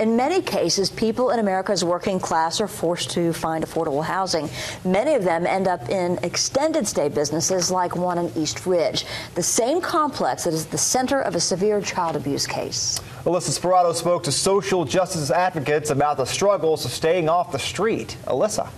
In many cases, people in America's working class are forced to find affordable housing. Many of them end up in extended stay businesses like one in East Ridge, the same complex that is the center of a severe child abuse case. Alyssa Sperato spoke to social justice advocates about the struggles of staying off the street. Alyssa.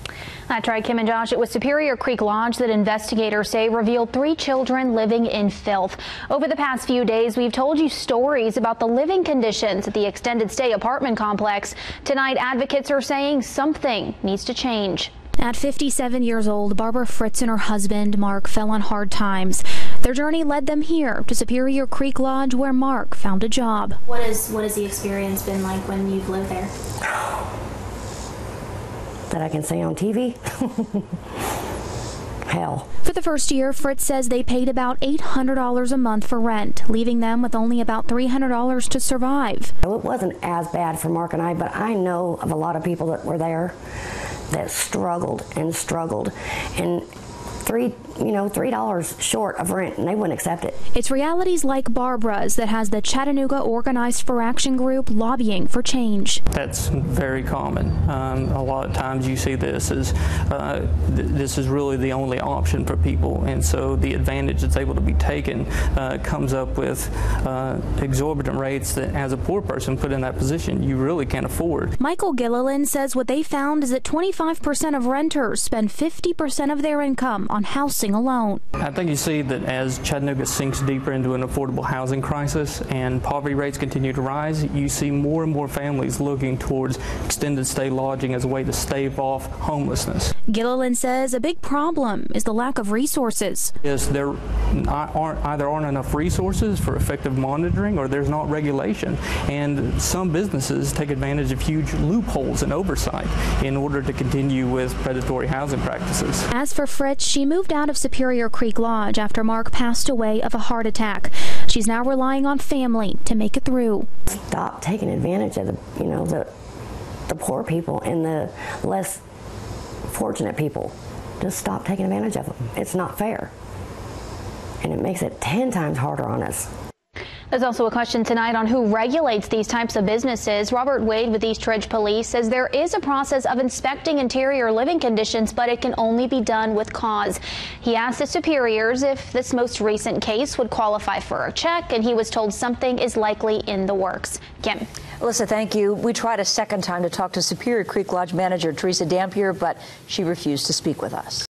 That's right, Kim and Josh. It was Superior Creek Lodge that investigators say revealed 3 children living in filth. Over the past few days, we've told you stories about the living conditions at the extended stay apartment complex. Tonight, advocates are saying something needs to change. At 57 years old, Barbara Fritts and her husband, Mark, fell on hard times. Their journey led them here to Superior Creek Lodge, where Mark found a job. What has the experience been like when you've lived there? That I can say on TV? Hell. For the first year, Fritz says they paid about $800 a month for rent, leaving them with only about $300 to survive. It wasn't as bad for Mark and I, but I know of a lot of people that were there that struggled and struggled, and $3 short of rent, and they wouldn't accept it. It's realities like Barbara's that has the Chattanooga Organized for Action group lobbying for change. That's very common. A lot of times you see this as this is really the only option for people, and so the advantage that's able to be taken comes up with exorbitant rates that, as a poor person put in that position, you really can't afford. Michael Gilliland says what they found is that 25% of renters spend 50% of their income on housing alone. I think you see that as Chattanooga sinks deeper into an affordable housing crisis and poverty rates continue to rise, you see more and more families looking towards extended stay lodging as a way to stave off homelessness. Gilliland says a big problem is the lack of resources. Yes, there either aren't enough resources for effective monitoring, or there's not regulation, and some businesses take advantage of huge loopholes and oversight in order to continue with predatory housing practices. As for Fritz, she moved out of Superior Creek Lodge after Mark passed away of a heart attack. She's now relying on family to make it through. Stop taking advantage of the poor people and the less fortunate people. Just stop taking advantage of them. It's not fair, and it makes it 10 times harder on us. There's also a question tonight on who regulates these types of businesses. Robert Wade with East Ridge Police says there is a process of inspecting interior living conditions, but it can only be done with cause. He asked the superiors if this most recent case would qualify for a check, and he was told something is likely in the works. Kim. Alyssa, thank you. We tried a second time to talk to Superior Creek Lodge manager Teresa Dampier, but she refused to speak with us.